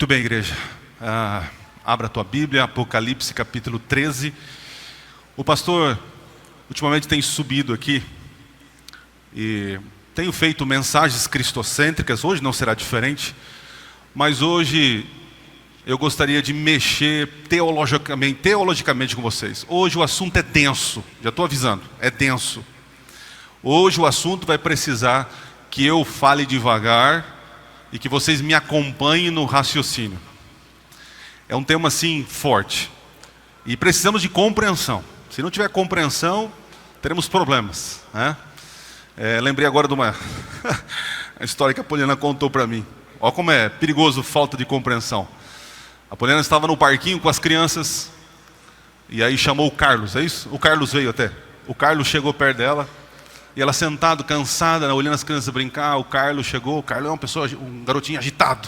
Muito bem, igreja. Abra a tua Bíblia, Apocalipse capítulo 13. O pastor ultimamente tem subido aqui e tenho feito mensagens cristocêntricas. Hoje não será diferente, mas hoje eu gostaria de mexer teologicamente com vocês. Hoje o assunto é denso, já estou avisando, é denso. Hoje o assunto vai precisar que eu fale devagar e que vocês me acompanhem no raciocínio. É um tema assim forte e precisamos de compreensão. Se não tiver compreensão, teremos problemas, né? Lembrei agora de uma história que a Poliana contou para mim. Olha como é perigoso falta de compreensão. A Poliana estava no parquinho com as crianças e aí chamou o Carlos, é isso? O Carlos veio até. O Carlos chegou perto dela e ela sentado, cansada, olhando as crianças brincar. O Carlos chegou. O Carlos é uma pessoa, um garotinho agitado.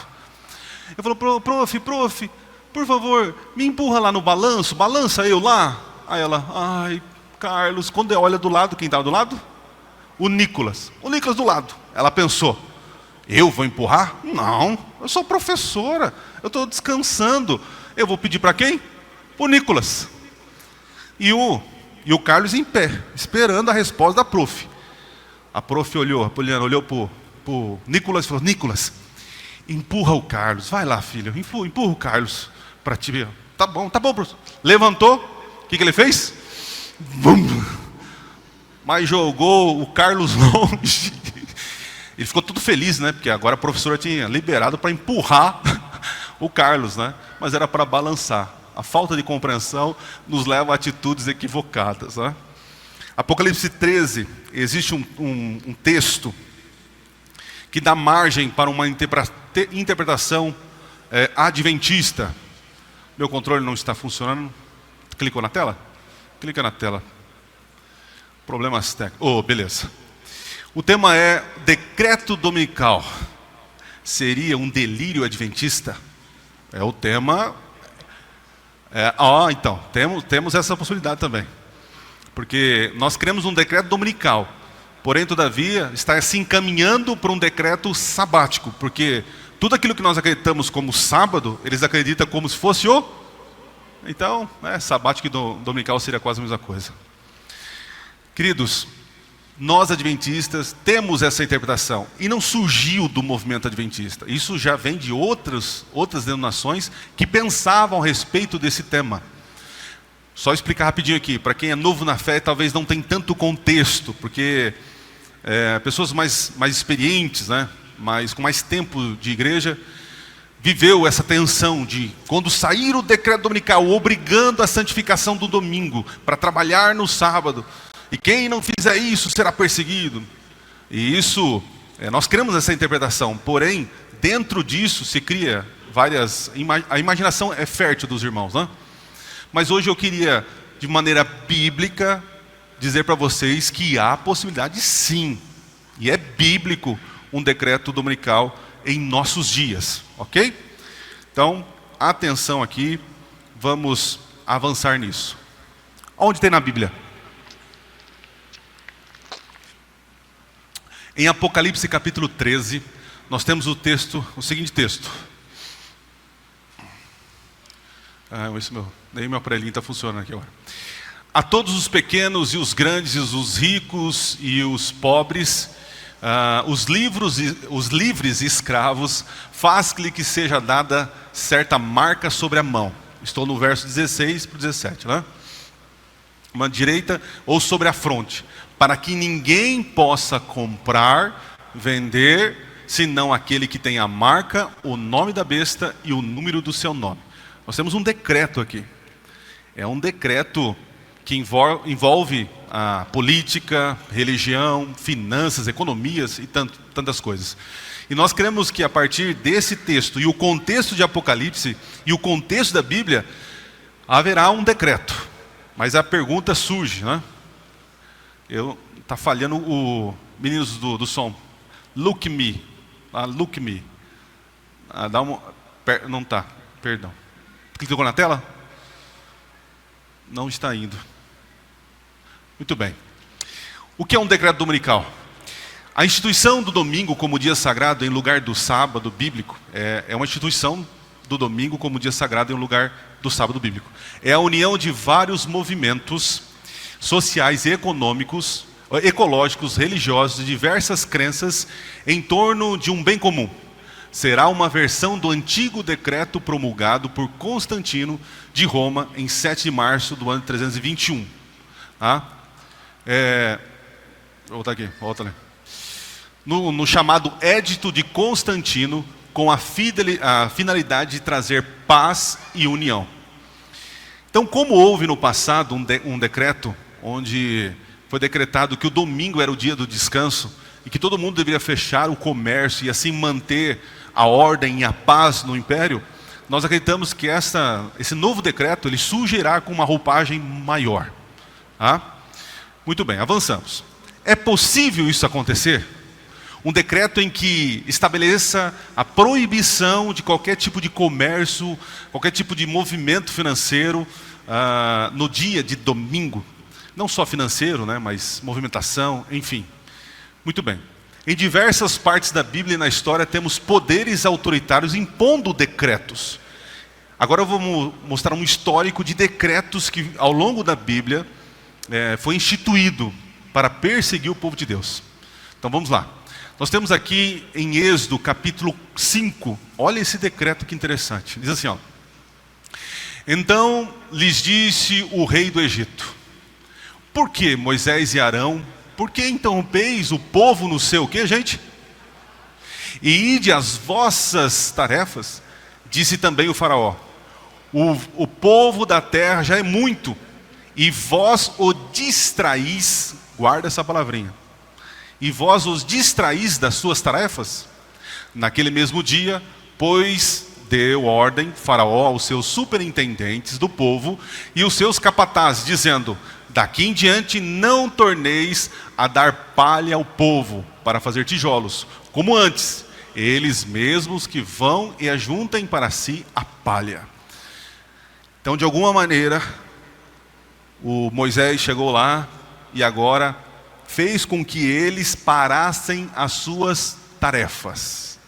Eu falou: prof, por favor, me empurra lá no balanço, balança eu lá. Aí ela: ai, Carlos. Quando ela olha do lado, quem estava do lado? O Nicolas do lado. Ela pensou: eu vou empurrar? Não, eu sou professora, eu estou descansando. Eu vou pedir para quem? O Nicolas. E o Carlos em pé, esperando a resposta da prof. A prof olhou, a Poliana olhou para o Nicolas e falou: Nicolas, empurra o Carlos. Vai lá, filho, empurra o Carlos para te ver. Tá bom, professor. Levantou, o que ele fez? Bum! Mas jogou o Carlos longe. Ele ficou todo feliz, né? Porque agora a professora tinha liberado para empurrar o Carlos, né? Mas era para balançar. A falta de compreensão nos leva a atitudes equivocadas, né? Apocalipse 13, existe um texto que dá margem para uma interpretação adventista. Meu controle não está funcionando. Clicou na tela? Clica na tela. Problemas técnicos. Beleza. O tema é decreto dominical. Seria um delírio adventista? É o tema. Então, temos essa possibilidade também. Porque nós queremos um decreto dominical. Porém, todavia, está se encaminhando para um decreto sabático. Porque tudo aquilo que nós acreditamos como sábado, eles acreditam como se fosse o... Então, sabático e dominical seria quase a mesma coisa. Queridos, nós adventistas temos essa interpretação. E não surgiu do movimento adventista. Isso já vem de outras denominações que pensavam a respeito desse tema. Só explicar rapidinho aqui. Para quem é novo na fé, talvez não tenha tanto contexto. Porque pessoas mais experientes, né? Com mais tempo de igreja, viveu essa tensão de quando sair o decreto dominical, obrigando a santificação do domingo, para trabalhar no sábado. E quem não fizer isso será perseguido. E isso, nós cremos nessa interpretação. Porém, dentro disso se cria várias... A imaginação é fértil dos irmãos, né? Mas hoje eu queria, de maneira bíblica, dizer para vocês que há possibilidade sim. E é bíblico um decreto dominical em nossos dias. Ok? Então, atenção aqui. Vamos avançar nisso. Onde tem na Bíblia? Em Apocalipse capítulo 13, nós temos o seguinte texto. Nem meu aparelhinho está funcionando aqui agora. A todos os pequenos e os grandes, os ricos e os pobres, os livres e escravos, faz-lhe que seja dada certa marca sobre a mão. Estou no verso 16 para o 17, né? Uma direita ou sobre a fronte, para que ninguém possa comprar, vender, senão aquele que tem a marca, o nome da besta e o número do seu nome. Nós temos um decreto aqui. É um decreto que envolve a política, religião, finanças, economias e tantas coisas. E nós queremos que a partir desse texto e o contexto de Apocalipse e o contexto da Bíblia, haverá um decreto. Mas a pergunta surge, né? Está falhando o meninos do som. Look me. Look me. Não está, perdão. Clicou na tela? Não está indo. Muito bem. O que é um decreto dominical? A instituição do domingo como dia sagrado em lugar do sábado bíblico é uma instituição do domingo como dia sagrado em um lugar do sábado bíblico. É a união de vários movimentos sociais e econômicos, ecológicos, religiosos, de diversas crenças em torno de um bem comum. Será uma versão do antigo decreto promulgado por Constantino de Roma em 7 de março do ano 321. Vou voltar aqui, volta ali. No chamado Édito de Constantino, com a finalidade de trazer paz e união. Então, como houve no passado um decreto onde foi decretado que o domingo era o dia do descanso e que todo mundo deveria fechar o comércio e assim manter a ordem e a paz no império, nós acreditamos que esse novo decreto ele surgirá com uma roupagem maior. Muito bem, avançamos. É possível isso acontecer? Um decreto em que estabeleça a proibição de qualquer tipo de comércio, qualquer tipo de movimento financeiro no dia de domingo. Não só financeiro, né, mas movimentação, enfim. Muito bem. Em diversas partes da Bíblia e na história temos poderes autoritários impondo decretos. Agora eu vou mostrar um histórico de decretos que ao longo da Bíblia foi instituído para perseguir o povo de Deus. Então vamos lá. Nós temos aqui em Êxodo capítulo 5, olha esse decreto que interessante. Diz assim, Então lhes disse o rei do Egito: Por que, Moisés e Arão, por que interrompeis o povo no seu quê, gente? E ide às vossas tarefas. Disse também o faraó: O povo da terra já é muito, e vós o distraís, guarda essa palavrinha, e vós os distraís das suas tarefas? Naquele mesmo dia, pois deu ordem faraó aos seus superintendentes do povo e os seus capatazes, dizendo: Daqui em diante não torneis a dar palha ao povo para fazer tijolos, como antes, eles mesmos que vão e ajuntem para si a palha. Então, de alguma maneira, o Moisés chegou lá e agora fez com que eles parassem as suas tarefas.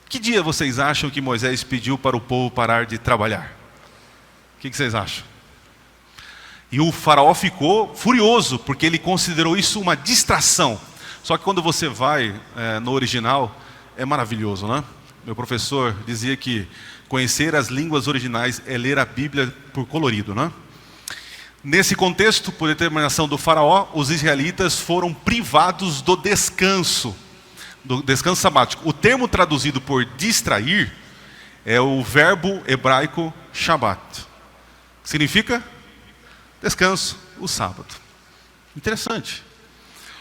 Que dia vocês acham que Moisés pediu para o povo parar de trabalhar? O que vocês acham? E o faraó ficou furioso, porque ele considerou isso uma distração. Só que quando você vai no original, é maravilhoso, né? Meu professor dizia que conhecer as línguas originais é ler a Bíblia por colorido, né? Nesse contexto, por determinação do faraó, os israelitas foram privados do descanso sabático. O termo traduzido por distrair é o verbo hebraico Shabbat. Significa descanso, o sábado. Interessante.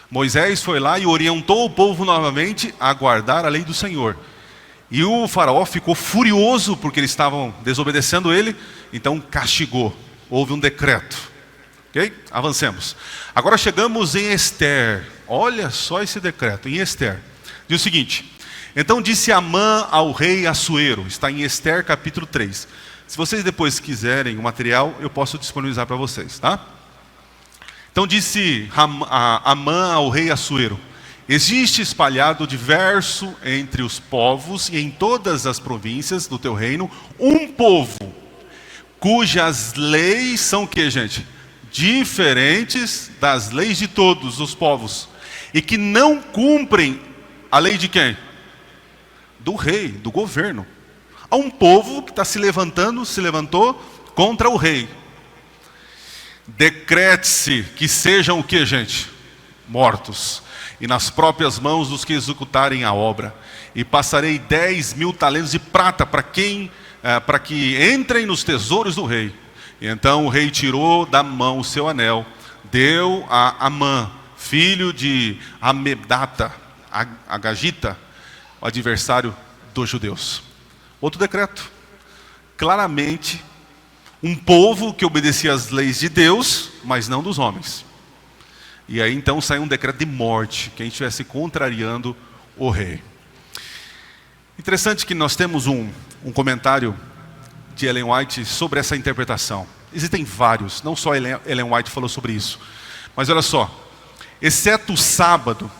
Moisés foi lá e orientou o povo novamente a guardar a lei do Senhor. E o faraó ficou furioso porque eles estavam desobedecendo ele, então castigou. Houve um decreto. Ok? Avancemos. Agora chegamos em Ester. Olha só esse decreto, em Ester. Diz o seguinte: Então disse Amã ao rei Assuero. Está em Ester capítulo 3. Se vocês depois quiserem o material, eu posso disponibilizar para vocês, tá? Então disse Amã ao rei Assuero: Existe espalhado diverso entre os povos e em todas as províncias do teu reino um povo, cujas leis são o que, gente? Diferentes das leis de todos os povos, e que não cumprem a lei de quem? Do rei, do governo. Há um povo que se levantou contra o rei. Decrete-se que sejam o que, gente? Mortos, e nas próprias mãos dos que executarem a obra. E passarei 10.000 talentos de prata para que entrem nos tesouros do rei. E então o rei tirou da mão o seu anel, deu a Amã, filho de Amedata, Agagita, o adversário dos judeus. Outro decreto. Claramente, um povo que obedecia às leis de Deus, mas não dos homens. E aí então saiu um decreto de morte, quem estivesse contrariando o rei. Interessante que nós temos um comentário de Ellen White sobre essa interpretação. Existem vários, não só Ellen White falou sobre isso. Mas olha só, exceto o sábado,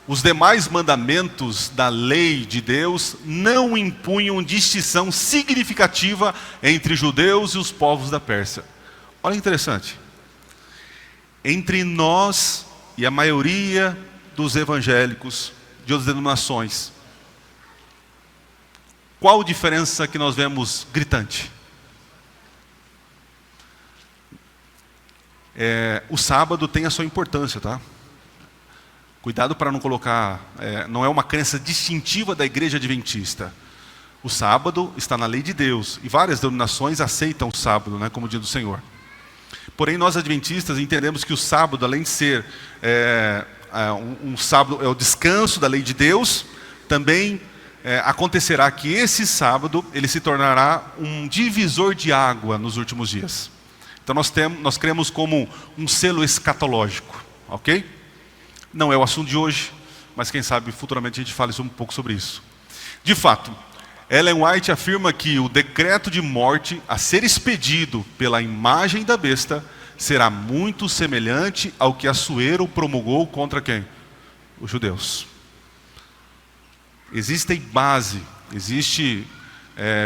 os demais mandamentos da lei de Deus não impunham distinção significativa entre judeus e os povos da Pérsia. Olha que interessante. Entre nós e a maioria dos evangélicos de outras denominações, qual a diferença que nós vemos gritante? O sábado tem a sua importância, tá? Cuidado para não colocar, não é uma crença distintiva da igreja adventista. O sábado está na lei de Deus, e várias denominações aceitam o sábado, né, como dia do Senhor. Porém, nós adventistas entendemos que o sábado, além de ser um sábado, é o descanso da lei de Deus, também acontecerá que esse sábado, ele se tornará um divisor de água nos últimos dias. Então nós cremos como um selo escatológico, ok? Não é o assunto de hoje, mas quem sabe futuramente a gente fale um pouco sobre isso. De fato, Ellen White afirma que o decreto de morte a ser expedido pela imagem da besta será muito semelhante ao que Assuero promulgou contra quem? Os judeus. Existe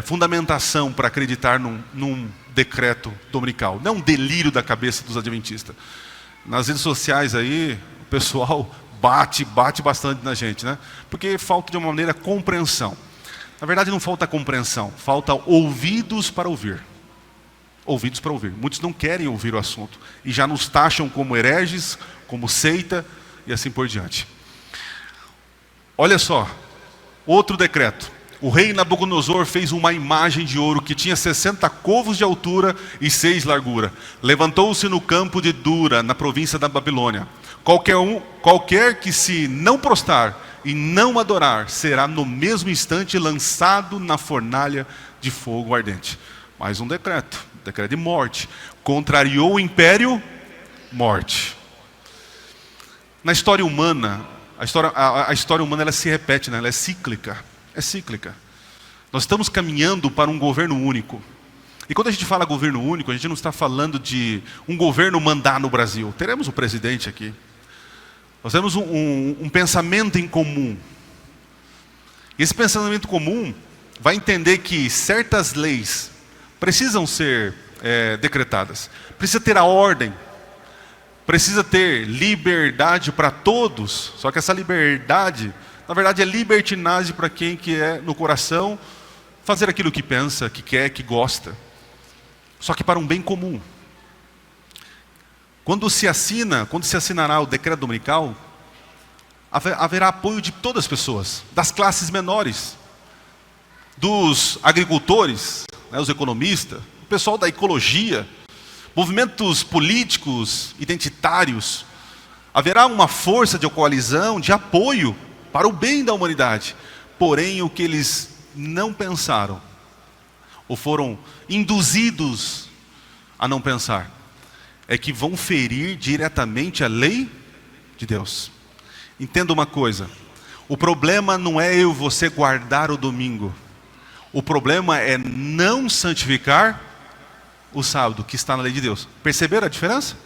fundamentação para acreditar num decreto dominical. Não é um delírio da cabeça dos adventistas. Nas redes sociais aí, o pessoal bate bastante na gente, né? Porque falta de uma maneira compreensão. Na verdade não falta compreensão, falta ouvidos para ouvir. Ouvidos para ouvir. Muitos não querem ouvir o assunto e já nos taxam como hereges, como seita e assim por diante. Olha só, outro decreto. O rei Nabucodonosor fez uma imagem de ouro que tinha 60 côvados de altura e 6 de largura. Levantou-se no campo de Dura, na província da Babilônia. Qualquer que se não prostrar e não adorar, será no mesmo instante lançado na fornalha de fogo ardente. Mais um decreto de morte. Contrariou o império, morte. Na história humana, a história humana ela se repete, né? Ela é cíclica. É cíclica. Nós estamos caminhando para um governo único. E quando a gente fala governo único, a gente não está falando de um governo mandar no Brasil. Teremos um presidente aqui. Nós temos um pensamento em comum. E esse pensamento comum vai entender que certas leis precisam ser decretadas. Precisa ter a ordem. Precisa ter liberdade para todos. Só que essa liberdade, na verdade, é libertinagem para quem quer no coração fazer aquilo que pensa, que quer, que gosta. Só que para um bem comum. Quando se assinará o decreto dominical, haverá apoio de todas as pessoas, das classes menores, dos agricultores, né, os economistas, o pessoal da ecologia, movimentos políticos, identitários. Haverá uma força de coalizão, de apoio para o bem da humanidade. Porém, o que eles não pensaram, ou foram induzidos a não pensar, é que vão ferir diretamente a lei de Deus. Entenda uma coisa, o problema não é eu e você guardar o domingo. O problema é não santificar o sábado, que está na lei de Deus. Perceberam a diferença?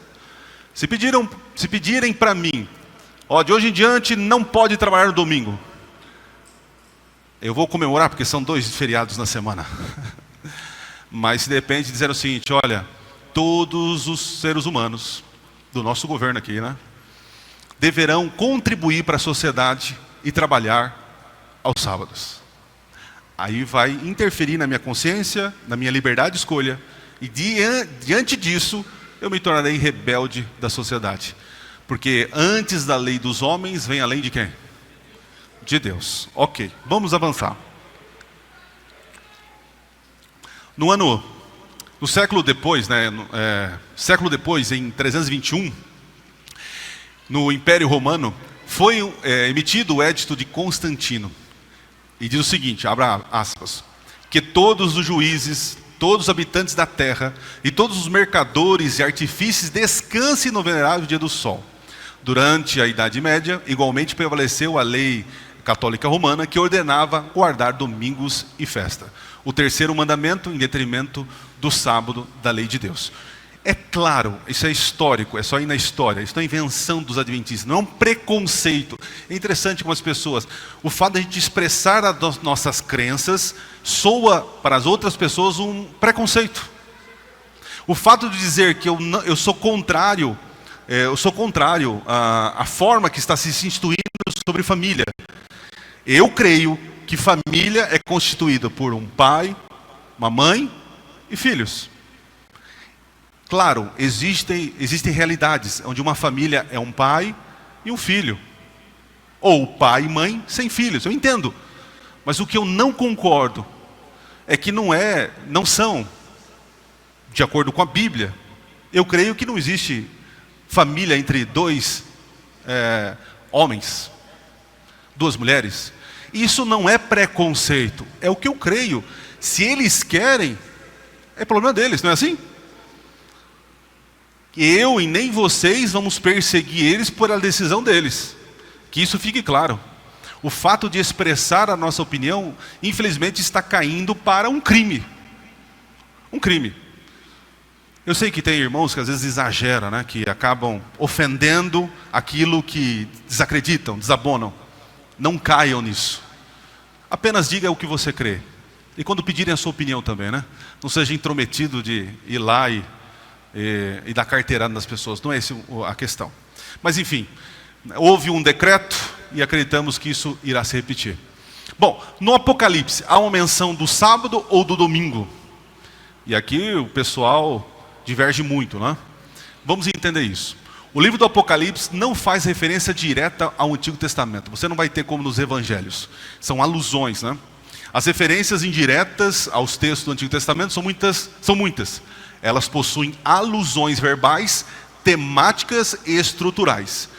Se pedirem para mim, de hoje em diante não pode trabalhar no domingo, eu vou comemorar, porque são 2 feriados na semana. Mas se de repente disser o seguinte, olha, todos os seres humanos do nosso governo aqui, né, deverão contribuir para a sociedade e trabalhar aos sábados. Aí vai interferir na minha consciência, na minha liberdade de escolha, e diante disso, eu me tornarei rebelde da sociedade. Porque antes da lei dos homens, vem a lei de quem? De Deus. Ok, vamos avançar. No século depois, em 321, no Império Romano, foi emitido o Edito de Constantino. E diz o seguinte, abra aspas, que todos os juízes, todos os habitantes da terra e todos os mercadores e artífices descansem no venerável dia do sol. Durante a Idade Média, igualmente prevaleceu a lei católica romana que ordenava guardar domingos e festa. O terceiro mandamento em detrimento do sábado da lei de Deus. É claro, isso é histórico, é só ir na história, isso não é invenção dos adventistas, não é um preconceito. É interessante como as pessoas, o fato de a gente expressar as nossas crenças soa para as outras pessoas um preconceito. O fato de dizer que eu sou contrário à forma que está se instituindo sobre família. Eu creio que família é constituída por um pai, uma mãe e filhos. Claro, existem realidades onde uma família é um pai e um filho. Ou pai e mãe sem filhos, eu entendo. Mas o que eu não concordo é que não são, de acordo com a Bíblia. Eu creio que não existe família entre dois homens, duas mulheres. Isso não é preconceito, é o que eu creio. Se eles querem, é problema deles, não é assim? Eu e nem vocês vamos perseguir eles por a decisão deles. Que isso fique claro. O fato de expressar a nossa opinião, infelizmente, está caindo para um crime. Um crime. Eu sei que tem irmãos que às vezes exageram, né? Que acabam ofendendo aquilo que desacreditam, desabonam. Não caiam nisso. Apenas diga o que você crê. E quando pedirem a sua opinião também, né? Não seja intrometido de ir lá e dar carteirada nas pessoas. Não é essa a questão. Mas enfim, houve um decreto e acreditamos que isso irá se repetir. Bom, no Apocalipse, há uma menção do sábado ou do domingo? E aqui o pessoal diverge muito, né? Vamos entender isso. O livro do Apocalipse não faz referência direta ao Antigo Testamento. Você não vai ter como nos evangelhos. São alusões, né? As referências indiretas aos textos do Antigo Testamento são muitas. Elas possuem alusões verbais, temáticas e estruturais.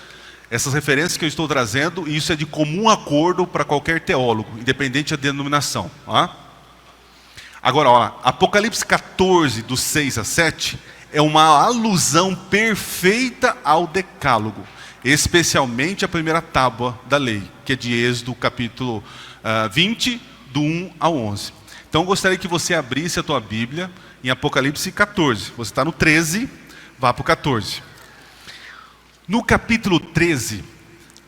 Essas referências que eu estou trazendo, isso é de comum acordo para qualquer teólogo, independente da denominação. Tá? Agora, ó, Apocalipse 14, do 6 a 7, é uma alusão perfeita ao Decálogo, especialmente a primeira tábua da lei, que é de Êxodo capítulo 20, do 1 ao 11. Então eu gostaria que você abrisse a tua Bíblia em Apocalipse 14. Você está no 13, vá para o 14. No capítulo 13,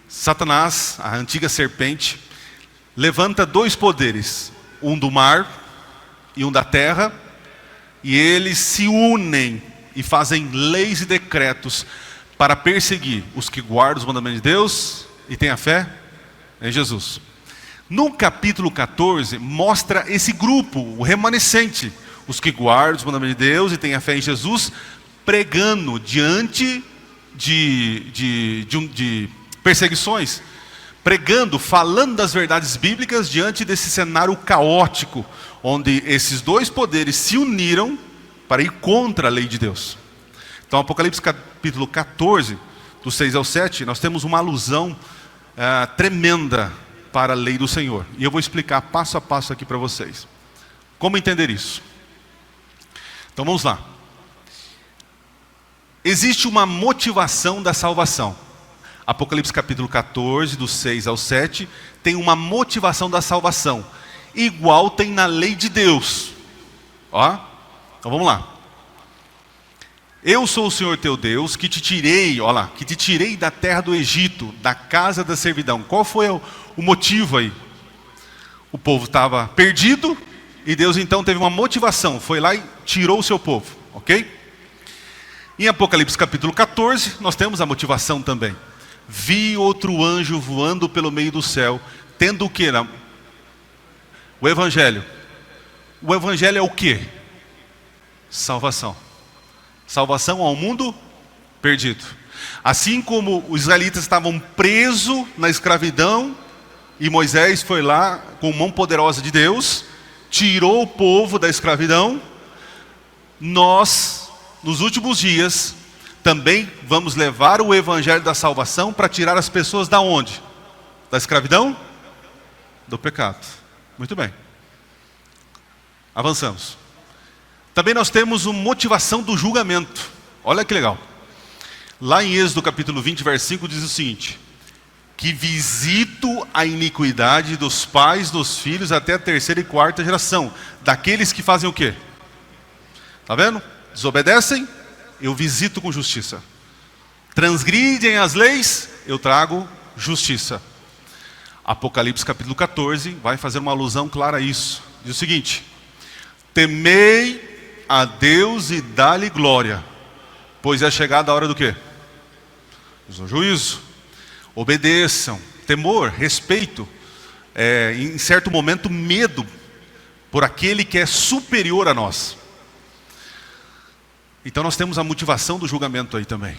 Satanás, a antiga serpente, levanta dois poderes, um do mar e um da terra, e eles se unem e fazem leis e decretos para perseguir os que guardam os mandamentos de Deus e têm a fé em Jesus. No capítulo 14, mostra esse grupo, o remanescente, os que guardam os mandamentos de Deus e têm a fé em Jesus, pregando diante de perseguições, pregando, falando das verdades bíblicas diante desse cenário caótico, onde esses dois poderes se uniram para ir contra a lei de Deus. Então, Apocalipse capítulo 14, do 6 ao 7, nós temos uma alusão tremenda para a lei do Senhor. E eu vou explicar passo a passo aqui para vocês. Como entender isso? Então vamos lá. Existe uma motivação da salvação. Apocalipse capítulo 14, do 6 ao 7, tem uma motivação da salvação. Igual tem na lei de Deus. Ó, então vamos lá. Eu sou o Senhor teu Deus, que te tirei da terra do Egito, da casa da servidão. Qual foi o motivo aí? O povo estava perdido, e Deus então teve uma motivação, foi lá e tirou o seu povo, ok? Em Apocalipse capítulo 14, nós temos a motivação também. Vi outro anjo voando pelo meio do céu, tendo o que? O Evangelho. O Evangelho é o que? Salvação. Salvação ao mundo perdido. Assim como os israelitas estavam presos na escravidão, e Moisés foi lá com mão poderosa de Deus, tirou o povo da escravidão, nós, nos últimos dias, também vamos levar o evangelho da salvação para tirar as pessoas da onde? Da escravidão? Do pecado. Muito bem. Avançamos. Também nós temos uma motivação do julgamento. Olha que legal. Lá em Êxodo capítulo 20, versículo, diz o seguinte: que visito a iniquidade dos pais dos filhos até a terceira e quarta geração, daqueles que fazem o quê? Está vendo? Desobedecem eu visito com justiça. Transgridem as leis, eu trago justiça. Apocalipse capítulo 14 vai fazer uma alusão clara a isso. Diz o seguinte: temei a Deus e dá-lhe glória, pois é chegada a hora do quê? Do juízo. Obedeçam. Temor, respeito, em certo momento medo por aquele que é superior a nós. Então nós temos a motivação do julgamento aí também.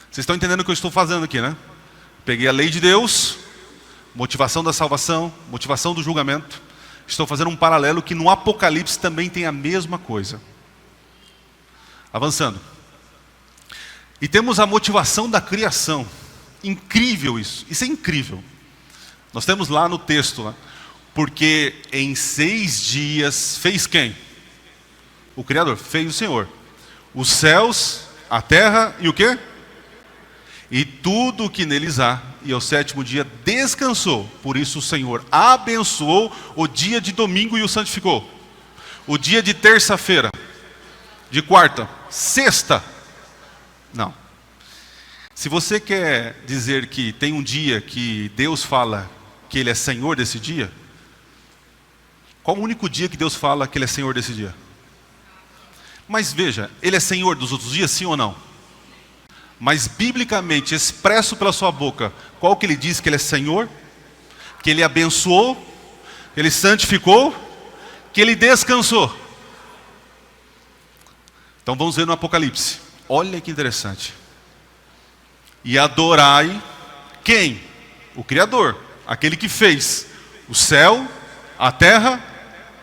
Vocês estão entendendo o que eu estou fazendo aqui, né? Peguei a lei de Deus, motivação da salvação, motivação do julgamento. Estou fazendo um paralelo que no Apocalipse também tem a mesma coisa. Avançando. E temos a motivação da criação. Incrível isso. Isso é incrível. Nós temos lá no texto, né? Porque em 6 dias fez quem? O Criador, fez o Senhor. Os céus, a terra e o quê? E tudo o que neles há. E ao 7º dia descansou. Por isso o Senhor abençoou o dia de domingo e o santificou. O dia de terça-feira, de quarta, sexta. Não. Se você quer dizer que tem um dia que Deus fala que Ele é Senhor desse dia, qual o único dia que Deus fala que Ele é Senhor desse dia? Mas veja, Ele é Senhor dos outros dias, sim ou não? Mas biblicamente, expresso pela sua boca, qual que Ele diz que Ele é Senhor? Que Ele abençoou, que Ele santificou, que Ele descansou. Então vamos ver no Apocalipse. Olha que interessante. E adorai quem? O Criador, aquele que fez o céu, a terra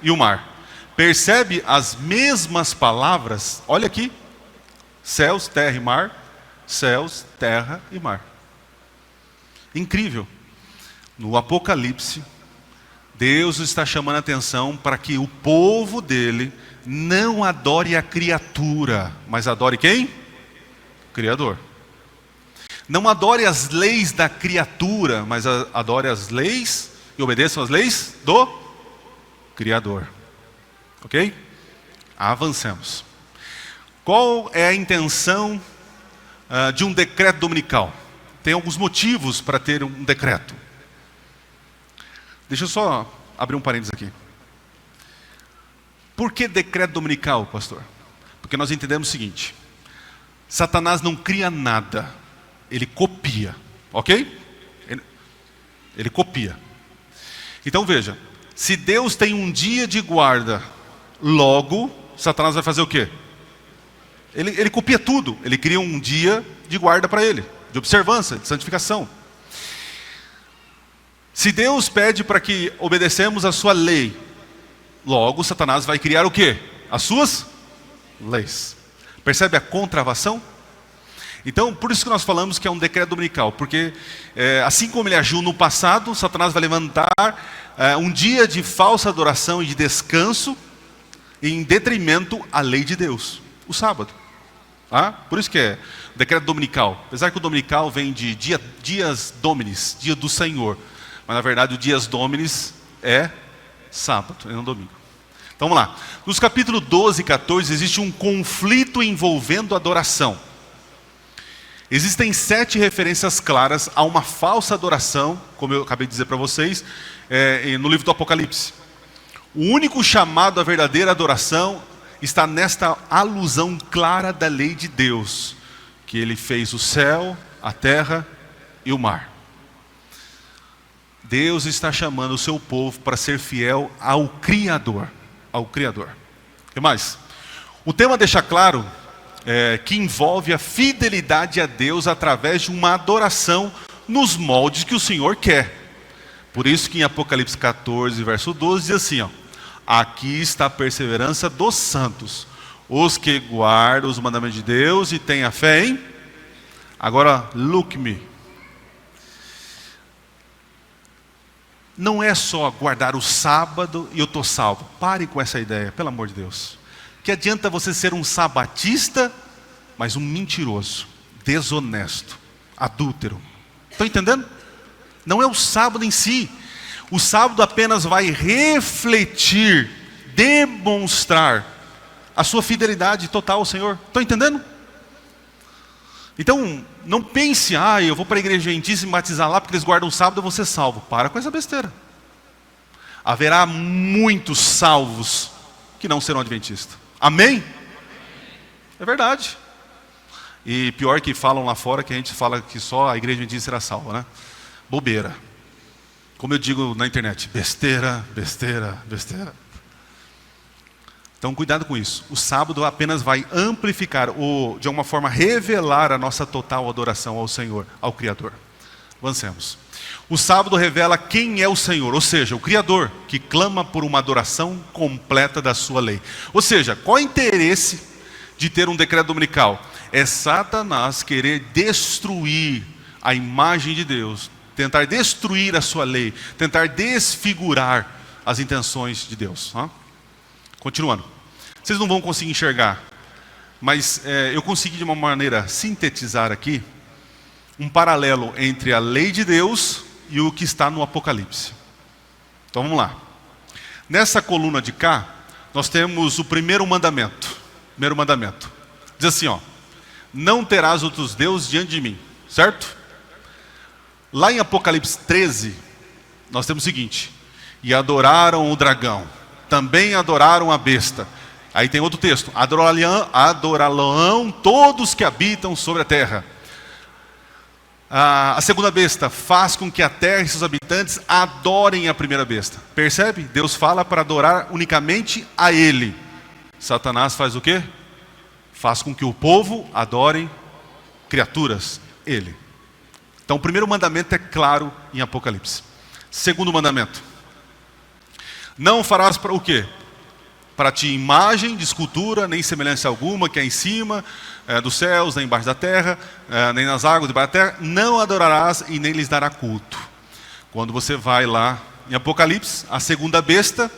e o mar. Percebe as mesmas palavras? Olha aqui. Céus, terra e mar. Céus, terra e mar. Incrível. No Apocalipse, Deus está chamando a atenção para que o povo dele não adore a criatura, mas adore quem? O Criador. Não adore as leis da criatura, mas adore as leis e obedeçam as leis do Criador. Ok? Avancemos. Qual é a intenção de um decreto dominical? Tem alguns motivos para ter um decreto. Deixa eu só abrir um parênteses aqui. Por que decreto dominical, pastor? Porque nós entendemos o seguinte: Satanás não cria nada, ele copia, ok? Ele copia. Então veja, se Deus tem um dia de guarda, logo, Satanás vai fazer o quê? Ele copia tudo, ele cria um dia de guarda para ele, de observância, de santificação. Se Deus pede para que obedecemos a sua lei, logo Satanás vai criar o quê? As suas leis. Percebe a contravação? Então, por isso que nós falamos que é um decreto dominical, porque assim como ele agiu no passado, Satanás vai levantar um dia de falsa adoração e de descanso em detrimento à lei de Deus, o sábado. Por isso que é decreto dominical. Apesar que o dominical vem de dias dominis, dia do Senhor, mas na verdade o dias dominis é sábado, não domingo. Então vamos lá. Nos capítulos 12 e 14 existe um conflito envolvendo adoração. Existem 7 referências claras a uma falsa adoração, como eu acabei de dizer para vocês, no livro do Apocalipse. O único chamado à verdadeira adoração está nesta alusão clara da lei de Deus, que Ele fez o céu, a terra e o mar. Deus está chamando o seu povo para ser fiel ao Criador. Ao Criador. O que mais? O tema deixa claro que envolve a fidelidade a Deus através de uma adoração nos moldes que o Senhor quer. Por isso que em Apocalipse 14, verso 12, diz assim, aqui está a perseverança dos santos, os que guardam os mandamentos de Deus e têm a fé em... Agora, look me. Não é só guardar o sábado e eu estou salvo. Pare com essa ideia, pelo amor de Deus. Que adianta você ser um sabatista, mas um mentiroso, desonesto, adúltero. Estão entendendo? Não é o sábado em si. O sábado apenas vai refletir, demonstrar a sua fidelidade total ao Senhor. Estão entendendo? Então, não pense, eu vou para a igreja adventista e me batizar lá porque eles guardam o sábado, eu vou ser salvo. Para com essa besteira. Haverá muitos salvos que não serão adventistas. Amém? É verdade. E pior que falam lá fora, que a gente fala que só a igreja adventista será salva, né? Bobeira. Como eu digo na internet, besteira, besteira, besteira. Então cuidado com isso. O sábado apenas vai amplificar, ou de alguma forma revelar a nossa total adoração ao Senhor, ao Criador. Avancemos. O sábado revela quem é o Senhor, ou seja, o Criador, que clama por uma adoração completa da sua lei. Ou seja, qual é o interesse de ter um decreto dominical? É Satanás querer destruir a imagem de Deus, tentar destruir a sua lei, tentar desfigurar as intenções de Deus. Continuando. Vocês não vão conseguir enxergar, mas eu consegui de uma maneira sintetizar aqui um paralelo entre a lei de Deus e o que está no Apocalipse. Então vamos lá. Nessa coluna de cá, nós temos o primeiro mandamento. Primeiro mandamento. Diz assim, não terás outros deuses diante de mim. Certo? Lá em Apocalipse 13, nós temos o seguinte: e adoraram o dragão, também adoraram a besta. Aí tem outro texto: adorá-lo-ão todos que habitam sobre a terra. A segunda besta faz com que a terra e seus habitantes adorem a primeira besta. Percebe? Deus fala para adorar unicamente a Ele. Satanás faz o quê? Faz com que o povo adore criaturas, Ele. Então o primeiro mandamento é claro em Apocalipse. Segundo mandamento: não farás para o quê? Para ti imagem de escultura, nem semelhança alguma que é em cima dos céus, nem embaixo da terra, nem nas águas debaixo da terra. Não adorarás e nem lhes dará culto. Quando você vai lá em Apocalipse, a segunda besta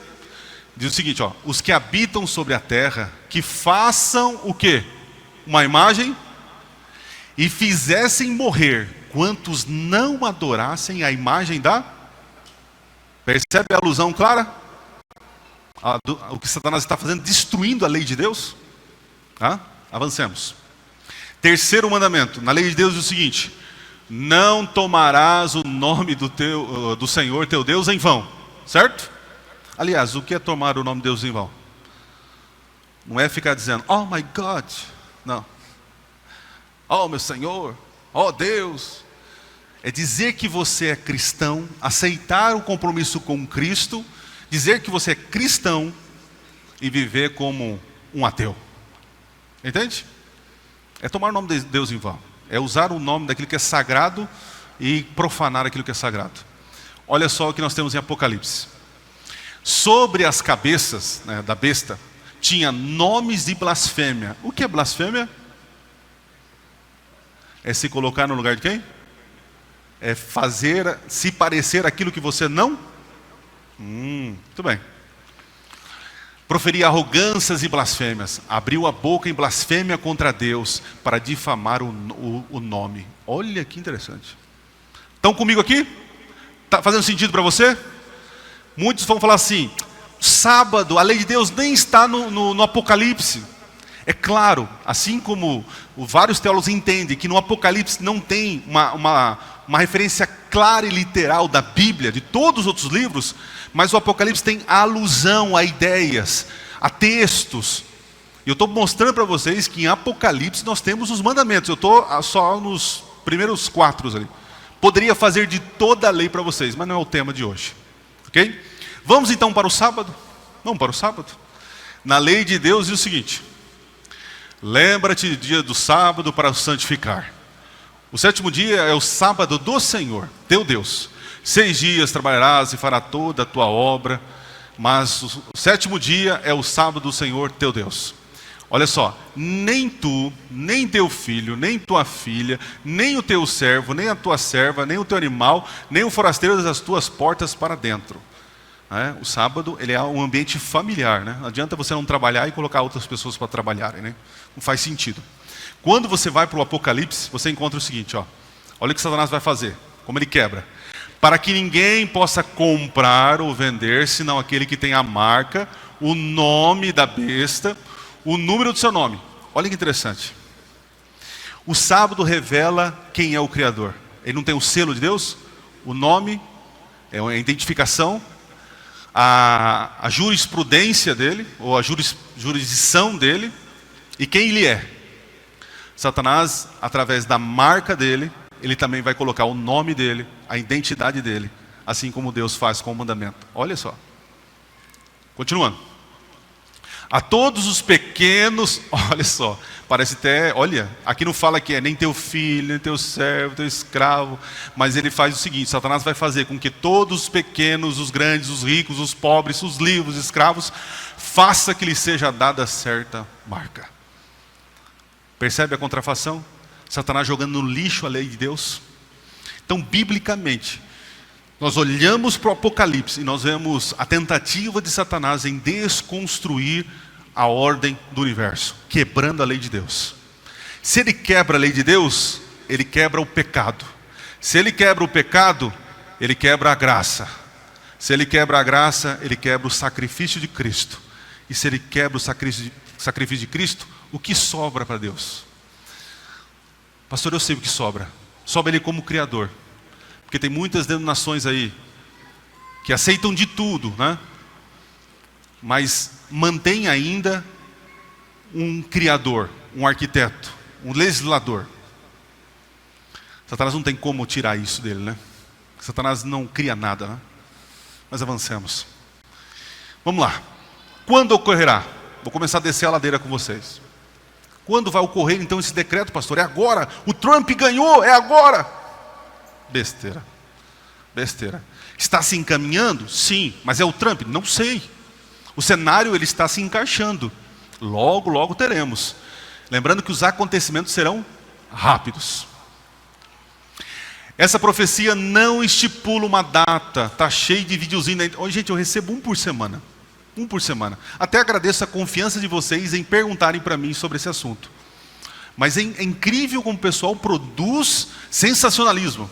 diz o seguinte: os que habitam sobre a terra, que façam o quê? Uma imagem e fizessem morrer quantos não adorassem a imagem da... Percebe a alusão clara? O que Satanás está fazendo, destruindo a lei de Deus. Avancemos. Terceiro mandamento, na lei de Deus diz o seguinte: não tomarás o nome do Senhor teu Deus em vão. Certo? Aliás, o que é tomar o nome de Deus em vão? Não é ficar dizendo, oh my God. Não. Oh meu Senhor, oh Deus. É dizer que você é cristão, aceitar o compromisso com Cristo, dizer que você é cristão e viver como um ateu. Entende? É tomar o nome de Deus em vão. É usar o nome daquilo que é sagrado e profanar aquilo que é sagrado. Olha só o que nós temos em Apocalipse. Sobre as cabeças da besta, tinha nomes de blasfêmia. O que é blasfêmia? É se colocar no lugar de quem? É fazer, se parecer aquilo que você não... Muito bem. Proferia arrogâncias e blasfêmias. Abriu a boca em blasfêmia contra Deus para difamar o nome. Olha que interessante. Estão comigo aqui? Está fazendo sentido para você? Muitos vão falar assim: sábado, a lei de Deus nem está no Apocalipse. É claro, assim como vários teólogos entendem que no Apocalipse não tem uma referência clara e literal da Bíblia, de todos os outros livros, mas o Apocalipse tem alusão a ideias, a textos. E eu estou mostrando para vocês que em Apocalipse nós temos os mandamentos. Eu estou só nos primeiros 4 ali. Poderia fazer de toda a lei para vocês, mas não é o tema de hoje. Ok? Vamos então para o sábado? Vamos para o sábado? Na lei de Deus diz o seguinte: lembra-te do dia do sábado para o santificar. O 7º dia é o sábado do Senhor, teu Deus. 6 dias trabalharás e farás toda a tua obra, mas o 7º dia é o sábado do Senhor, teu Deus. Olha só, nem tu, nem teu filho, nem tua filha, nem o teu servo, nem a tua serva, nem o teu animal, nem o forasteiro das tuas portas para dentro. O sábado, ele é um ambiente familiar, né? Não adianta você não trabalhar e colocar outras pessoas para trabalharem, né? Não faz sentido. Quando você vai para o Apocalipse, você encontra o seguinte, olha o que Satanás vai fazer, como ele quebra. Para que ninguém possa comprar ou vender, senão aquele que tem a marca, o nome da besta, o número do seu nome. Olha que interessante. O sábado revela quem é o Criador. Ele não tem o selo de Deus, o nome, é a identificação, a jurisprudência dele, ou a jurisdição dele, e quem ele é. Satanás, através da marca dele, ele também vai colocar o nome dele, a identidade dele, assim como Deus faz com o mandamento. Olha só. Continuando. A todos os pequenos, olha só, parece até, olha, aqui não fala que é nem teu filho, nem teu servo, teu escravo, mas ele faz o seguinte: Satanás vai fazer com que todos os pequenos, os grandes, os ricos, os pobres, os livres, os escravos, faça que lhe seja dada certa marca. Percebe a contrafação? Satanás jogando no lixo a lei de Deus. Então, biblicamente, nós olhamos para o Apocalipse e nós vemos a tentativa de Satanás em desconstruir a ordem do universo, quebrando a lei de Deus. Se ele quebra a lei de Deus, ele quebra o pecado. Se ele quebra o pecado, ele quebra a graça. Se ele quebra a graça, ele quebra o sacrifício de Cristo. E se ele quebra o sacrifício de Cristo, o que sobra para Deus? Pastor, eu sei o que sobra. Sobra ele como Criador. Porque tem muitas denominações aí que aceitam de tudo, né? Mas mantém ainda um criador, um arquiteto, um legislador. Satanás não tem como tirar isso dele, né? Satanás não cria nada, né? Mas avancemos. Vamos lá. Quando ocorrerá? Vou começar a descer a ladeira com vocês. Quando vai ocorrer então esse decreto, pastor? É agora. O Trump ganhou, é agora. Besteira. Besteira. Está se encaminhando? Sim. Mas é o Trump? Não sei. O cenário ele está se encaixando. Logo, logo teremos. Lembrando que os acontecimentos serão rápidos. Essa profecia não estipula uma data. Está cheio de videozinho. Hoje, gente, eu recebo um por semana. Um por semana. Até agradeço a confiança de vocês em perguntarem para mim sobre esse assunto. Mas é incrível como o pessoal produz sensacionalismo.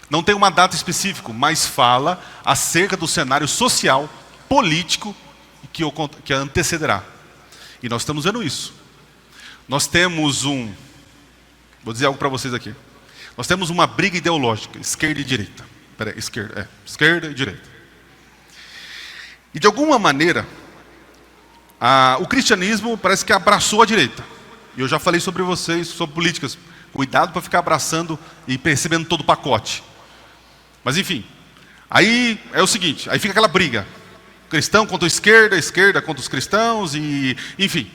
Não tem uma data específica, mas fala acerca do cenário social, político que antecederá. E nós estamos vendo isso. Nós temos vou dizer algo para vocês aqui. Nós temos uma briga ideológica, esquerda e direita. Esquerda e direita. E de alguma maneira, o cristianismo parece que abraçou a direita. E eu já falei sobre vocês, sobre políticas. Cuidado para ficar abraçando e percebendo todo o pacote. Mas enfim, aí é o seguinte, aí fica aquela briga. Cristão contra a esquerda contra os cristãos, e enfim.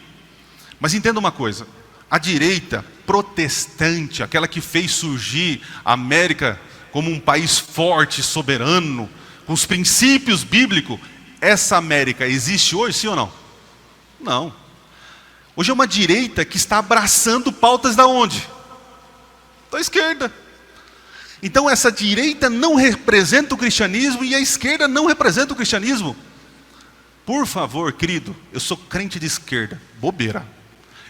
Mas entenda uma coisa, a direita protestante, aquela que fez surgir a América como um país forte, soberano, com os princípios bíblicos, essa América existe hoje, sim ou não? Não. Hoje é uma direita que está abraçando pautas da onde? Da esquerda. Então essa direita não representa o cristianismo e a esquerda não representa o cristianismo. Por favor, querido, eu sou crente de esquerda, bobeira.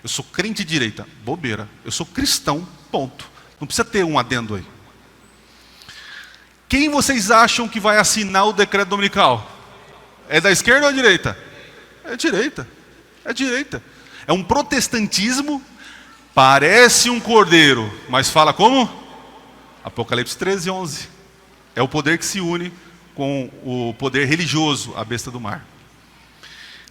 Eu sou crente de direita, bobeira. Eu sou cristão, ponto. Não precisa ter um adendo aí. Quem vocês acham que vai assinar o decreto dominical? É da esquerda ou da direita? É direita. É direita. É um protestantismo, parece um cordeiro, mas fala como? Apocalipse 13, 11. É o poder que se une com o poder religioso, a besta do mar.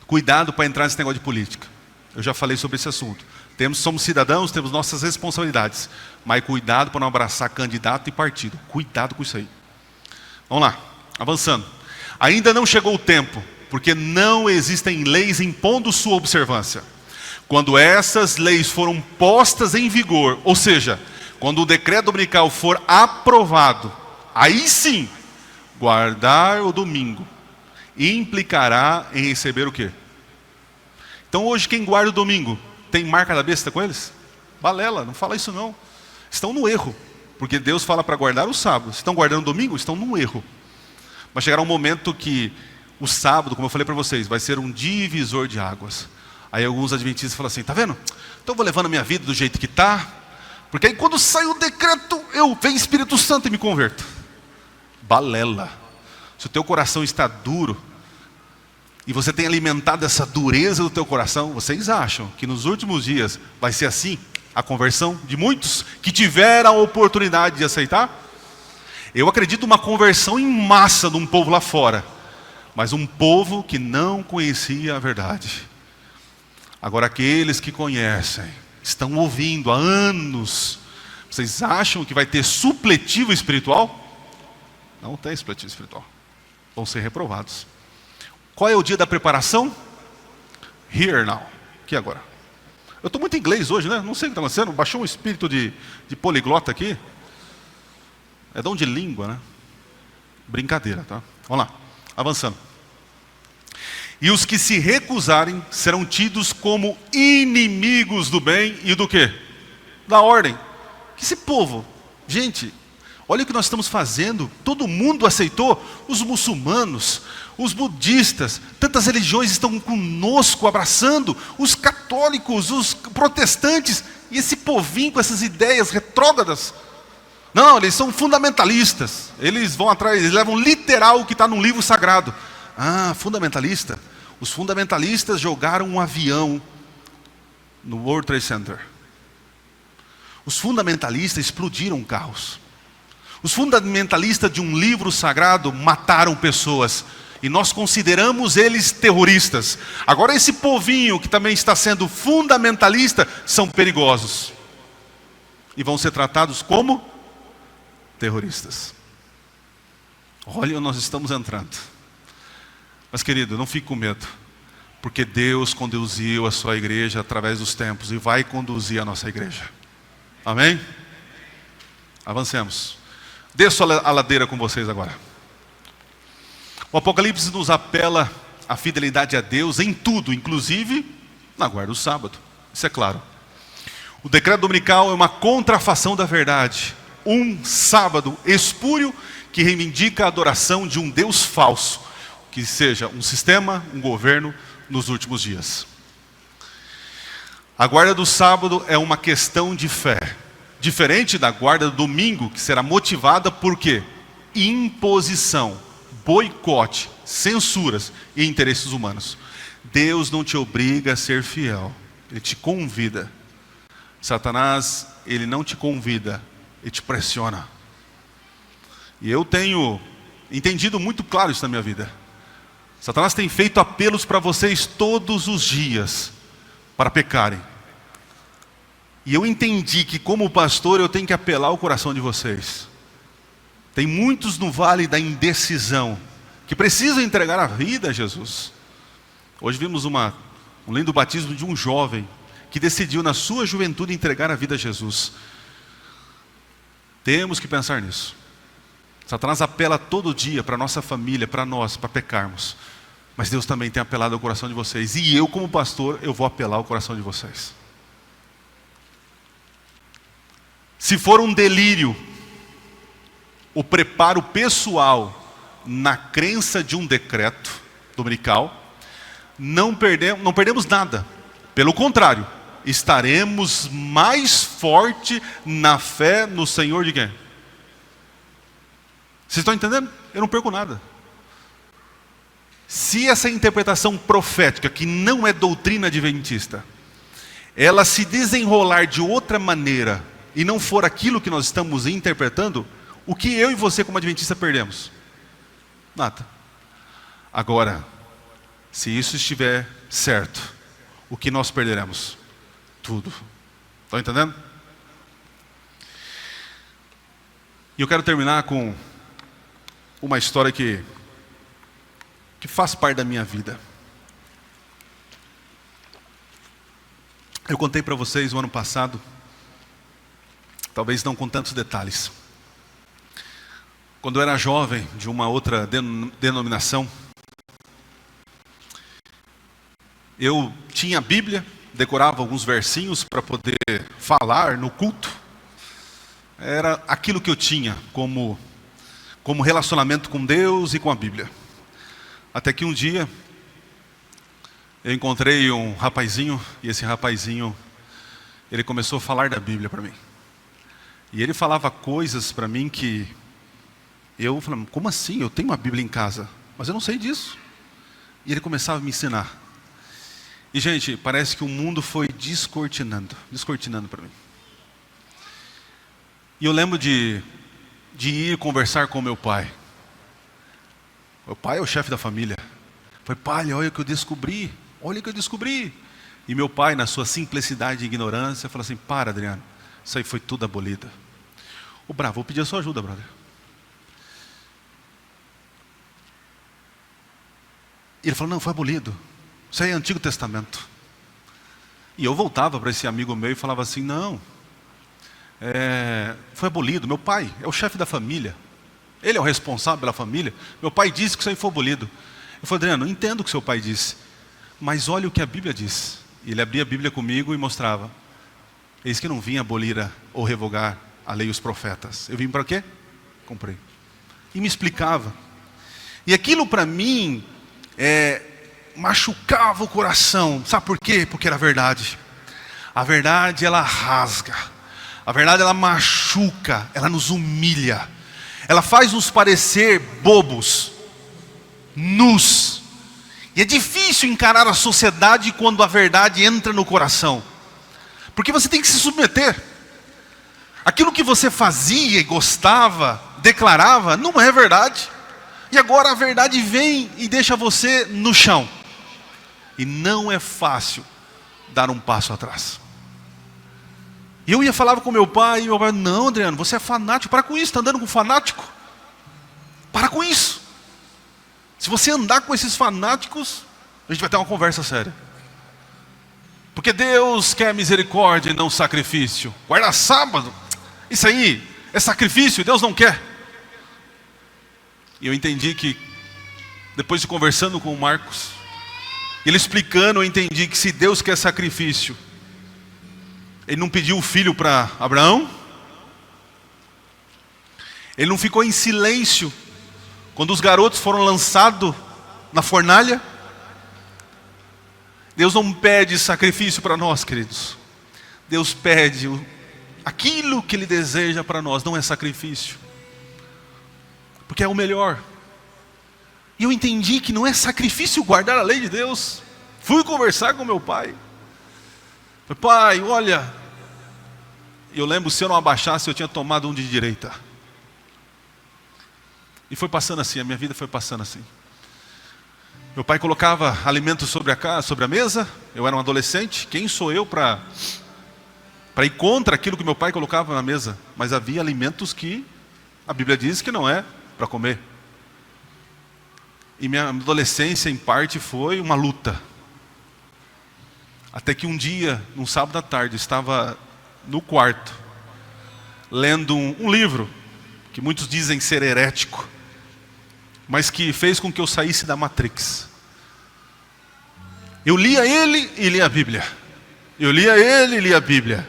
Cuidado para entrar nesse negócio de política. Eu já falei sobre esse assunto. Somos cidadãos, temos nossas responsabilidades. Mas cuidado para não abraçar candidato e partido. Cuidado com isso aí. Vamos lá, avançando. Ainda não chegou o tempo, porque não existem leis impondo sua observância. Quando essas leis foram postas em vigor, ou seja, quando o decreto dominical for aprovado, aí sim, guardar o domingo implicará em receber o quê? Então hoje quem guarda o domingo, tem marca da besta com eles? Balela, não fala isso não. Estão no erro, porque Deus fala para guardar o sábado. Se estão guardando o domingo, estão no erro. Vai chegar um momento que o sábado, como eu falei para vocês, vai ser um divisor de águas. Aí alguns adventistas falam assim, tá vendo? Então eu vou levando a minha vida do jeito que está, porque aí quando sai o decreto, vem Espírito Santo e me converto. Balela. Se o teu coração está duro, e você tem alimentado essa dureza do teu coração, vocês acham que nos últimos dias vai ser assim? a conversão de muitos que tiveram a oportunidade de aceitar? Eu acredito uma conversão em massa de um povo lá fora, mas um povo que não conhecia a verdade. Agora aqueles que conhecem, estão ouvindo há anos, vocês acham que vai ter supletivo espiritual? Não tem supletivo espiritual. Vão ser reprovados. Qual é o dia da preparação? Here now. Aqui agora. Eu estou muito em inglês hoje, né? Não sei o que está acontecendo. Baixou um espírito de poliglota aqui. É dom de língua, né? Brincadeira, tá? Vamos lá. Avançando. E os que se recusarem serão tidos como inimigos do bem e do quê? Da ordem. Que esse povo, gente, olha o que nós estamos fazendo. Todo mundo aceitou. Os muçulmanos, os budistas, tantas religiões estão conosco, abraçando. Os católicos, os protestantes. E esse povinho com essas ideias retrógradas. Não, eles são fundamentalistas. Eles vão atrás, eles levam literal o que está num livro sagrado. Ah, fundamentalista. Os fundamentalistas jogaram um avião no World Trade Center. Os fundamentalistas explodiram carros. Os fundamentalistas de um livro sagrado mataram pessoas. E nós consideramos eles terroristas. Agora esse povinho que também está sendo fundamentalista são perigosos. E vão ser tratados como terroristas. Olha, nós estamos entrando. Mas querido, não fique com medo. Porque Deus conduziu a sua igreja através dos tempos e vai conduzir a nossa igreja. Amém? Avancemos. Desço a ladeira com vocês agora. O Apocalipse nos apela à fidelidade a Deus em tudo, inclusive na guarda do sábado. Isso é claro. O decreto dominical é uma contrafação da verdade. Um sábado espúrio que reivindica a adoração de um Deus falso, que seja um sistema, um governo nos últimos dias. A guarda do sábado é uma questão de fé, diferente da guarda do domingo, que será motivada por quê? Imposição, boicote, censuras e interesses humanos. Deus não te obriga a ser fiel, Ele te convida. Satanás, ele não te convida, ele te pressiona. E eu tenho entendido muito claro isso na minha vida. Satanás tem feito apelos para vocês todos os dias para pecarem. E eu entendi que como pastor eu tenho que apelar ao coração de vocês. Tem muitos no vale da indecisão que precisam entregar a vida a Jesus. Hoje vimos um lindo batismo de um jovem que decidiu na sua juventude entregar a vida a Jesus. Temos que pensar nisso. Satanás apela todo dia para a nossa família, para nós, para pecarmos. Mas Deus também tem apelado ao coração de vocês. E eu, como pastor, eu vou apelar ao coração de vocês. Se for um delírio, o preparo pessoal na crença de um decreto dominical, não perdemos nada. Pelo contrário, estaremos mais forte na fé no Senhor de quem? Vocês estão entendendo? Eu não perco nada. Se essa interpretação profética, que não é doutrina adventista, ela se desenrolar de outra maneira e não for aquilo que nós estamos interpretando, o que eu e você como adventista perdemos? Nada. Agora, se isso estiver certo, o que nós perderemos? Tudo. Estão entendendo? E eu quero terminar com uma história que faz parte da minha vida. Eu contei para vocês o ano passado, talvez não com tantos detalhes. Quando eu era jovem, de uma outra denominação, eu tinha a Bíblia, decorava alguns versinhos para poder falar no culto. Era aquilo que eu tinha como relacionamento com Deus e com a Bíblia. Até que um dia, eu encontrei um rapazinho, e esse rapazinho, ele começou a falar da Bíblia para mim. E ele falava coisas para mim que eu falava, como assim? Eu tenho uma Bíblia em casa, mas eu não sei disso. E ele começava a me ensinar. E, gente, parece que o mundo foi descortinando para mim. E eu lembro de ir conversar com meu pai. Meu pai é o chefe da família. Falei, pai, olha o que eu descobri. E meu pai, na sua simplicidade e ignorância, falou assim, para, Adriano, isso aí foi tudo abolido. Ô bravo, vou pedir a sua ajuda, brother. E ele falou, não, foi abolido. Isso aí é Antigo Testamento. E eu voltava para esse amigo meu e falava assim, não, foi abolido. Meu pai é o chefe da família. Ele é o responsável pela família. Meu pai disse que isso aí foi abolido. Eu falei, Adriano, eu entendo o que seu pai disse, mas olha o que a Bíblia diz. E ele abria a Bíblia comigo e mostrava. Eis que não vim abolir ou revogar a lei e os profetas. Eu vim para quê? Comprei. E me explicava. E aquilo para mim machucava o coração. Sabe por quê? Porque era verdade. A verdade, ela rasga. A verdade, ela machuca. Ela nos humilha. Ela faz nos parecer bobos, nus. E é difícil encarar a sociedade quando a verdade entra no coração. Porque você tem que se submeter. Aquilo que você fazia e gostava, declarava, não é verdade. E agora a verdade vem e deixa você no chão. E não é fácil dar um passo atrás. E eu falava com meu pai, e meu pai, não, Adriano, você é fanático, para com isso, está andando com fanático. Para com isso. Se você andar com esses fanáticos, a gente vai ter uma conversa séria. Porque Deus quer misericórdia e não sacrifício. Guarda sábado, isso aí é sacrifício, Deus não quer. E eu entendi que, depois de conversando com o Marcos, ele explicando, eu entendi que se Deus quer sacrifício, Ele não pediu o filho para Abraão. Ele não ficou em silêncio quando os garotos foram lançados na fornalha. Deus não pede sacrifício para nós, queridos. Deus pede aquilo que Ele deseja para nós, não é sacrifício. Porque é o melhor. E eu entendi que não é sacrifício guardar a lei de Deus. Fui conversar com meu pai. Falei, pai, olha. Eu lembro, se eu não abaixasse, eu tinha tomado um de direita. E foi passando assim, a minha vida foi passando assim. Meu pai colocava alimentos sobre a mesa. Eu era um adolescente. Quem sou eu para ir contra aquilo que meu pai colocava na mesa? Mas havia alimentos que a Bíblia diz que não é para comer. E minha adolescência, em parte, foi uma luta. Até que um dia, num sábado à tarde, estava no quarto, lendo um livro, que muitos dizem ser herético, mas que fez com que eu saísse da Matrix. Eu lia ele e lia a Bíblia. Eu lia ele e lia a Bíblia.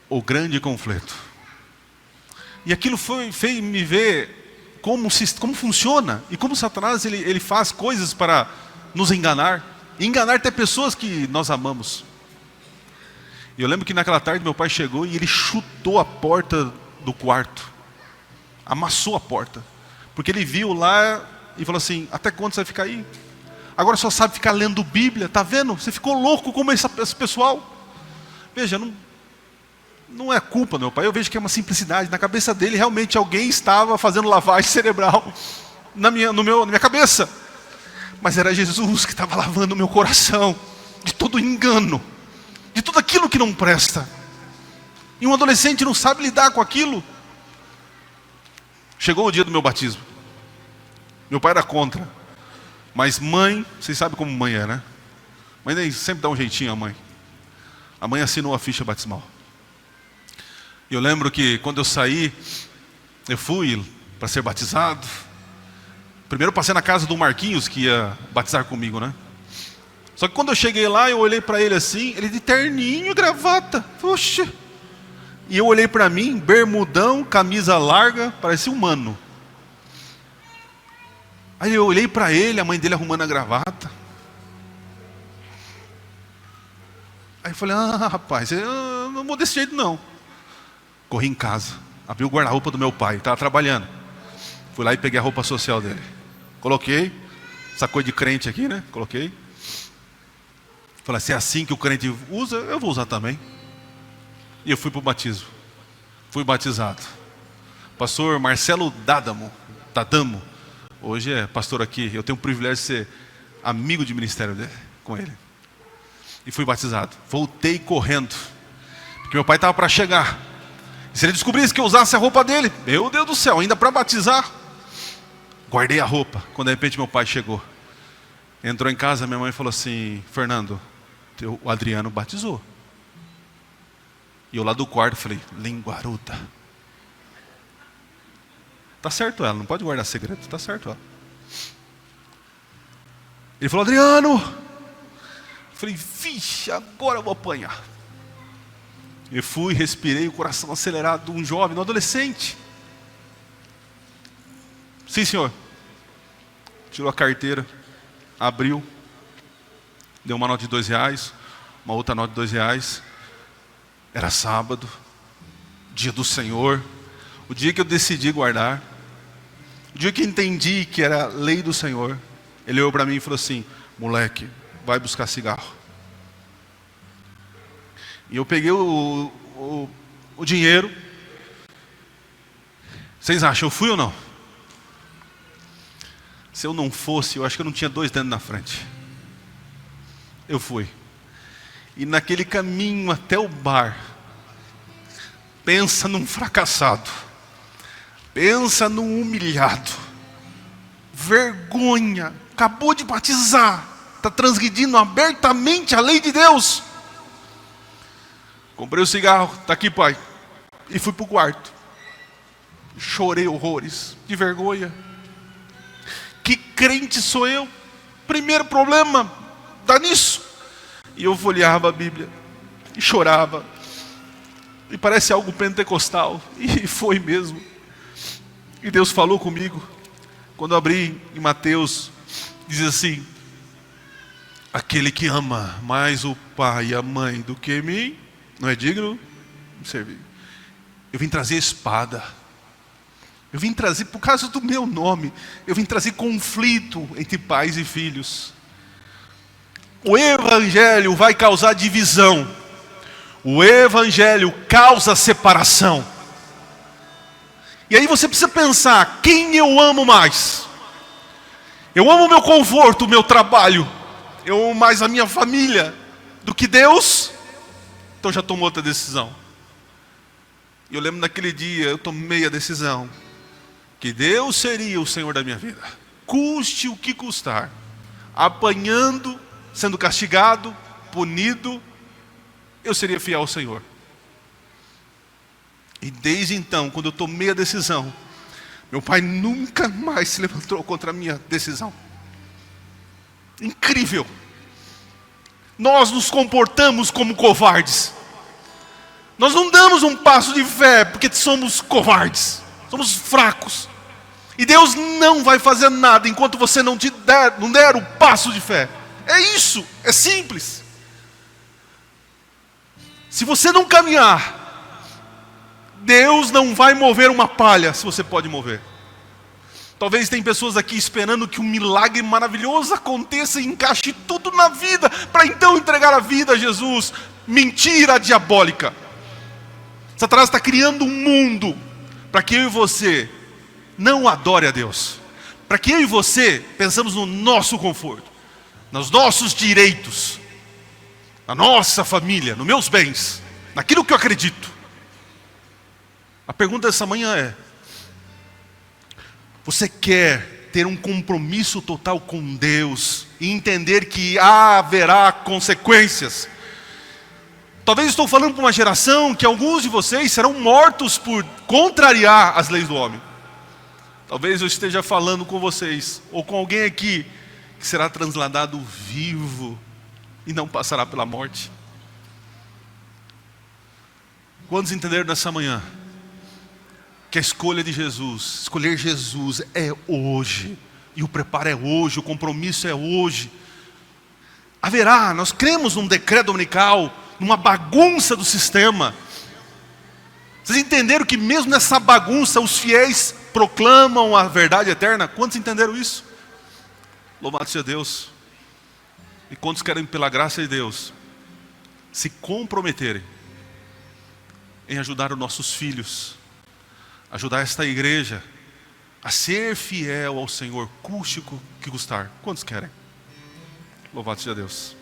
O grande conflito. E aquilo fez me ver como funciona e como Satanás ele faz coisas para nos enganar. E enganar até pessoas que nós amamos. E eu lembro que naquela tarde meu pai chegou e ele chutou a porta do quarto. Amassou a porta. Porque ele viu lá e falou assim, até quando você vai ficar aí? Agora só sabe ficar lendo Bíblia, tá vendo? Você ficou louco como esse pessoal. Veja, não é culpa do meu pai, eu vejo que é uma simplicidade. Na cabeça dele realmente alguém estava fazendo lavagem cerebral na minha cabeça. Mas era Jesus que estava lavando o meu coração de todo engano, de tudo aquilo que não presta. E um adolescente não sabe lidar com aquilo. Chegou o dia do meu batismo. Meu pai era contra. Mas mãe, vocês sabem como mãe é, né? Mãe sempre dá um jeitinho a mãe. A mãe assinou a ficha batismal. E eu lembro que quando eu saí, eu fui para ser batizado. Primeiro eu passei na casa do Marquinhos, que ia batizar comigo, né? Só que quando eu cheguei lá, eu olhei para ele assim, ele de terninho e gravata. Poxa! E eu olhei para mim, bermudão, camisa larga, parecia um mano. Aí eu olhei para ele, a mãe dele arrumando a gravata. Aí eu falei, rapaz, eu não vou desse jeito não. Corri em casa, abri o guarda-roupa do meu pai, estava trabalhando. Fui lá e peguei a roupa social dele. Coloquei, essa coisa de crente aqui, né? Coloquei. Falei, se é assim que o crente usa, eu vou usar também. E eu fui para o batismo. Fui batizado. Pastor Marcelo Dadamo, hoje é pastor aqui. Eu tenho o privilégio de ser amigo de ministério dele, com ele. E fui batizado. Voltei correndo, porque meu pai estava para chegar. E se ele descobrisse que eu usasse a roupa dele, meu Deus do céu, ainda para batizar. Guardei a roupa. Quando de repente meu pai chegou, entrou em casa, minha mãe falou assim: Fernando, o Adriano batizou. E eu lá do quarto falei: linguaruda. Tá certo ela, não pode guardar segredo, tá certo ela. Ele falou: Adriano. Eu falei: vixe, agora eu vou apanhar. Eu fui, respirei, o coração acelerado de um jovem, de um adolescente. Sim, senhor. Tirou a carteira, abriu, deu uma nota de R$2, uma outra nota de R$2. Era sábado, dia do Senhor, o dia que eu decidi guardar, o dia que entendi que era a lei do Senhor. Ele olhou para mim e falou assim: moleque, vai buscar cigarro. E eu peguei o dinheiro. Vocês acham, eu fui ou não? Se eu não fosse, eu acho que eu não tinha 2 dedos na frente. Eu fui. E naquele caminho até o bar, pensa num fracassado, pensa num humilhado, vergonha, acabou de batizar, está transgredindo abertamente a lei de Deus. Comprei o cigarro, está aqui, pai, e fui para o quarto. Chorei horrores, de vergonha. Que crente sou eu? Primeiro problema, dá nisso. E eu folheava a Bíblia, e chorava, e parece algo pentecostal, e foi mesmo. E Deus falou comigo, quando eu abri em Mateus, diz assim: aquele que ama mais o pai e a mãe do que mim, não é digno de servir. Eu vim trazer espada, eu vim trazer, por causa do meu nome, eu vim trazer conflito entre pais e filhos. O evangelho vai causar divisão. O evangelho causa separação. E aí você precisa pensar: quem eu amo mais? Eu amo o meu conforto, o meu trabalho, eu amo mais a minha família do que Deus? Então já tomou outra decisão. E eu lembro naquele dia, eu tomei a decisão que Deus seria o Senhor da minha vida, custe o que custar, apanhando, sendo castigado, punido, eu seria fiel ao Senhor. E desde então, quando eu tomei a decisão, meu pai nunca mais se levantou contra a minha decisão. Incrível. Nós nos comportamos como covardes. Nós não damos um passo de fé porque somos covardes, somos fracos. E Deus não vai fazer nada enquanto você não der o passo de fé. É isso, é simples. Se você não caminhar, Deus não vai mover uma palha, se você pode mover. Talvez tem pessoas aqui esperando que um milagre maravilhoso aconteça e encaixe tudo na vida, para então entregar a vida a Jesus. Mentira diabólica. Satanás está criando um mundo para que eu e você não adore a Deus, para que eu e você pensamos no nosso conforto, nos nossos direitos, na nossa família, nos meus bens, naquilo que eu acredito. A pergunta dessa manhã é: você quer ter um compromisso total com Deus e entender que haverá consequências? Talvez estou falando para uma geração que alguns de vocês serão mortos por contrariar as leis do homem. Talvez eu esteja falando com vocês, ou com alguém aqui, que será transladado vivo e não passará pela morte. Quantos entenderam nessa manhã que a escolha de Jesus, escolher Jesus é hoje, e o preparo é hoje, o compromisso é hoje? Haverá, nós cremos num decreto dominical, numa bagunça do sistema. Vocês entenderam que mesmo nessa bagunça os fiéis proclamam a verdade eterna? Quantos entenderam isso? Louvado seja Deus. E quantos querem, pela graça de Deus, se comprometerem em ajudar os nossos filhos, ajudar esta igreja a ser fiel ao Senhor, custe o que custar? Quantos querem? Louvado seja Deus.